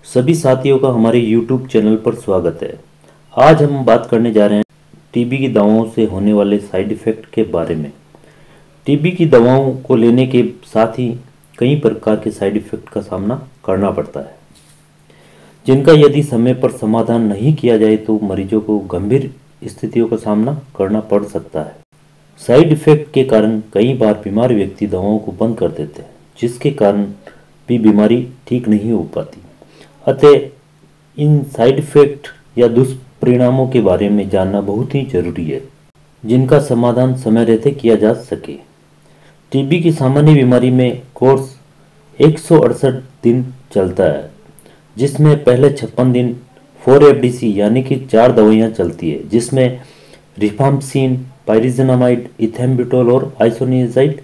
सभी साथियों का हमारे YouTube चैनल पर स्वागत है। आज हम बात करने जा रहे हैं टीबी की दवाओं से होने वाले साइड इफ़ेक्ट के बारे में। टीबी की दवाओं को लेने के साथ ही कई प्रकार के साइड इफ़ेक्ट का सामना करना पड़ता है, जिनका यदि समय पर समाधान नहीं किया जाए तो मरीजों को गंभीर स्थितियों का सामना करना पड़ सकता है। साइड इफ़ेक्ट के कारण कई बार बीमार व्यक्ति दवाओं को बंद कर देते हैं, जिसके कारण भी बीमारी ठीक नहीं हो पाती। अतः इन साइड इफ़ेक्ट या दुष्परिणामों के बारे में जानना बहुत ही जरूरी है, जिनका समाधान समय रहते किया जा सके। टीबी की सामान्य बीमारी में कोर्स 168 दिन चलता है, जिसमें पहले 56 दिन 4 FDC यानी कि 4 दवाइयाँ चलती है, जिसमें रिफाम्पसिन, पाइरिज़िनामाइड, इथेम्बुटोल और आइसोनियाज़िड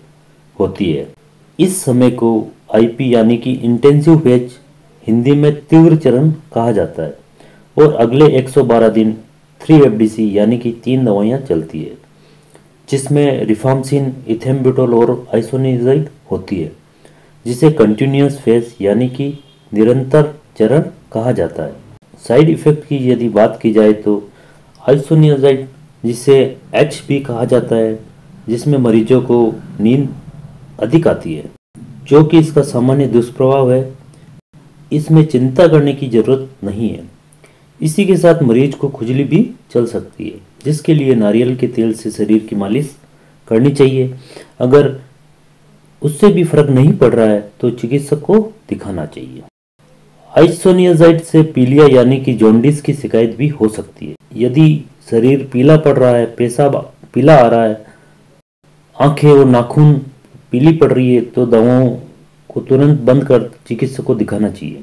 होती है। इस समय को आईपी यानी कि इंटेंसिव फेज, हिंदी में तीव्र चरण कहा जाता है, और अगले 112 दिन 3 FDC यानी कि 3 दवाइयाँ चलती है, जिसमें रिफाम्पसिन, इथेम्बुटोल और आइसोनियाज़िड होती है, जिसे कंटिन्यूअस फेज यानी कि निरंतर चरण कहा जाता है। साइड इफ़ेक्ट की यदि बात की जाए तो आइसोनियाज़िड, जिसे एच भी कहा जाता है, जिसमें मरीजों को नींद अधिक आती है, जो कि इसका सामान्य दुष्प्रभाव है। इसमें चिंता करने की ज़रूरत नहीं है। इसी के साथ मरीज को खुजली भी चल सकती है, जिसके लिए नारियल के तेल से शरीर की मालिश करनी चाहिए। अगर उससे भी फर्क नहीं पड़ रहा है तो चिकित्सक को दिखाना चाहिए। आइसोनियाज़िड से पीलिया यानी कि जॉन्डिस की शिकायत भी हो सकती है। यदि शरीर पीला पड़ रहा है, पेशाब पीला आ रहा है, आंखें और नाखून पीली पड़ रही है, तो दवाओं को तुरंत बंद कर चिकित्सक को दिखाना चाहिए।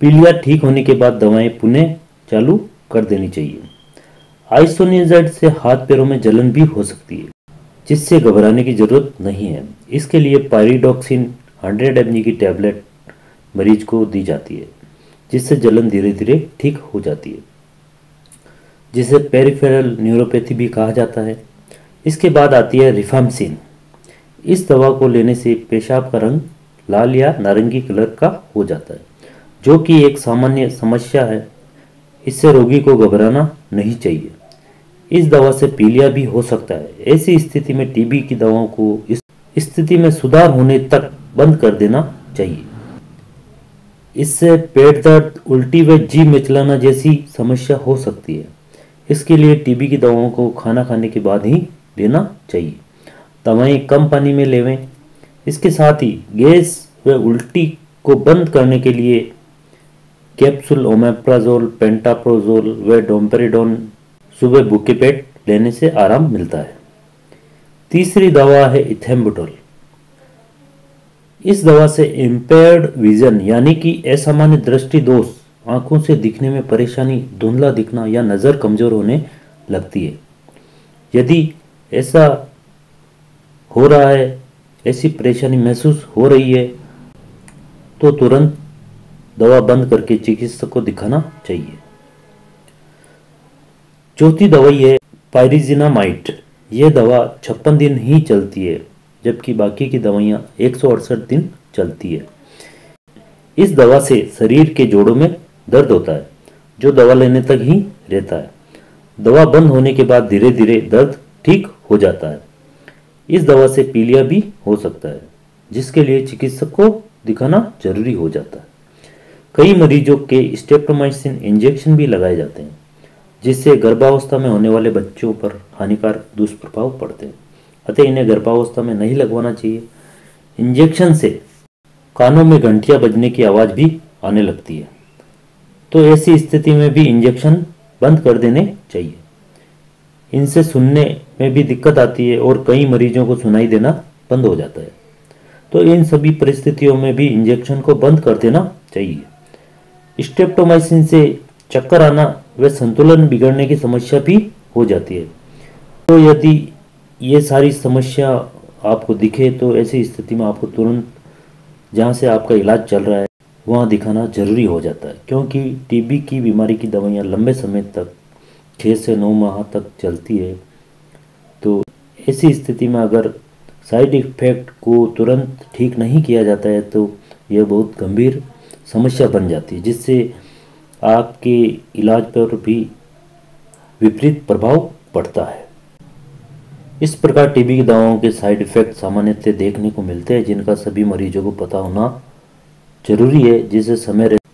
पीलिया ठीक होने के बाद दवाएं पुनः चालू कर देनी चाहिए। आइसोनियाज़िड से हाथ पैरों में जलन भी हो सकती है, जिससे घबराने की जरूरत नहीं है। इसके लिए पायरिडॉक्सिन 100 mg की टैबलेट मरीज को दी जाती है, जिससे जलन धीरे धीरे ठीक हो जाती है, जिसे पेरिफेरल न्यूरोपैथी भी कहा जाता है। इसके बाद आती है रिफाम्पसिन। इस दवा को लेने से पेशाब का रंग लाल या नारंगी कलर का हो जाता है, जो कि एक सामान्य समस्या है। इससे रोगी को घबराना नहीं चाहिए। इस दवा से पीलिया भी हो सकता है। ऐसी स्थिति में टीबी की दवाओं को इस स्थिति में सुधार होने तक बंद कर देना चाहिए। इससे पेट दर्द, उल्टी व जी मिचलाना जैसी समस्या हो सकती है। इसके लिए टीबी की दवाओं को खाना खाने के बाद ही लेना चाहिए। दवाएं कम पानी में लेवें। इसके साथ ही गैस व उल्टी को बंद करने के लिए कैप्सूल ओमेप्राजोल, पेंटाप्रोजोल व डोम्पेरिडोन सुबह भूखे पेट लेने से आराम मिलता है। तीसरी दवा है इथेम्बुटोल। इस दवा से इम्पेयर्ड विजन यानी कि असामान्य दृष्टि दोष, आंखों से दिखने में परेशानी, धुंधला दिखना या नज़र कमजोर होने लगती है। यदि ऐसा हो रहा है, ऐसी परेशानी महसूस हो रही है, तो तुरंत दवा बंद करके चिकित्सक को दिखाना चाहिए। चौथी दवाई है पाइरिज़िनामाइड। यह दवा 56 दिन ही चलती है, जबकि बाकी की दवाइयाँ 168 दिन चलती है। इस दवा से शरीर के जोड़ों में दर्द होता है, जो दवा लेने तक ही रहता है। दवा बंद होने के बाद धीरे धीरे दर्द ठीक हो जाता है। इस दवा से पीलिया भी हो सकता है, जिसके लिए चिकित्सक को दिखाना जरूरी हो जाता है। कई मरीजों के स्ट्रेप्टोमाइसिन इंजेक्शन भी लगाए जाते हैं, जिससे गर्भावस्था में होने वाले बच्चों पर हानिकारक दुष्प्रभाव पड़ते हैं। अतः इन्हें गर्भावस्था में नहीं लगवाना चाहिए। इंजेक्शन से कानों में घंटियां बजने की आवाज़ भी आने लगती है, तो ऐसी स्थिति में भी इंजेक्शन बंद कर देने चाहिए। इनसे सुनने में भी दिक्कत आती है और कई मरीजों को सुनाई देना बंद हो जाता है, तो इन सभी परिस्थितियों में भी इंजेक्शन को बंद कर देना चाहिए। स्ट्रेप्टोमाइसिन से चक्कर आना व संतुलन बिगड़ने की समस्या भी हो जाती है। तो यदि ये सारी समस्या आपको दिखे तो ऐसी स्थिति में आपको तुरंत जहाँ से आपका इलाज चल रहा है वहाँ दिखाना जरूरी हो जाता है, क्योंकि टीबी की बीमारी की दवाइयाँ लंबे समय तक 6 से 9 माह तक चलती है। तो ऐसी स्थिति में अगर साइड इफ़ेक्ट को तुरंत ठीक नहीं किया जाता है तो यह बहुत गंभीर समस्या बन जाती है, जिससे आपके इलाज पर भी विपरीत प्रभाव पड़ता है। इस प्रकार टीबी की दवाओं के साइड इफ़ेक्ट सामान्यतः देखने को मिलते हैं, जिनका सभी मरीजों को पता होना जरूरी है, जिससे समय रहते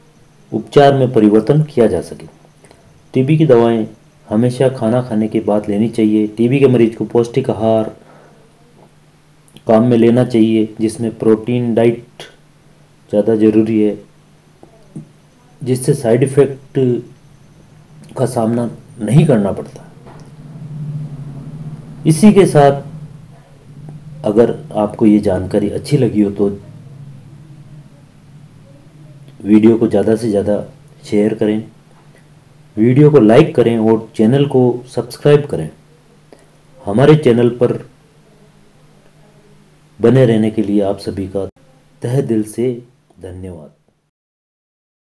उपचार में परिवर्तन किया जा सके। टीबी की दवाएं हमेशा खाना खाने के बाद लेनी चाहिए। टीबी के मरीज को पौष्टिक आहार काम में लेना चाहिए, जिसमें प्रोटीन डाइट ज़्यादा ज़रूरी है, जिससे साइड इफ़ेक्ट का सामना नहीं करना पड़ता। इसी के साथ अगर आपको ये जानकारी अच्छी लगी हो तो वीडियो को ज़्यादा से ज़्यादा शेयर करें, वीडियो को लाइक करें और चैनल को सब्सक्राइब करें। हमारे चैनल पर बने रहने के लिए आप सभी का तहे दिल से धन्यवाद।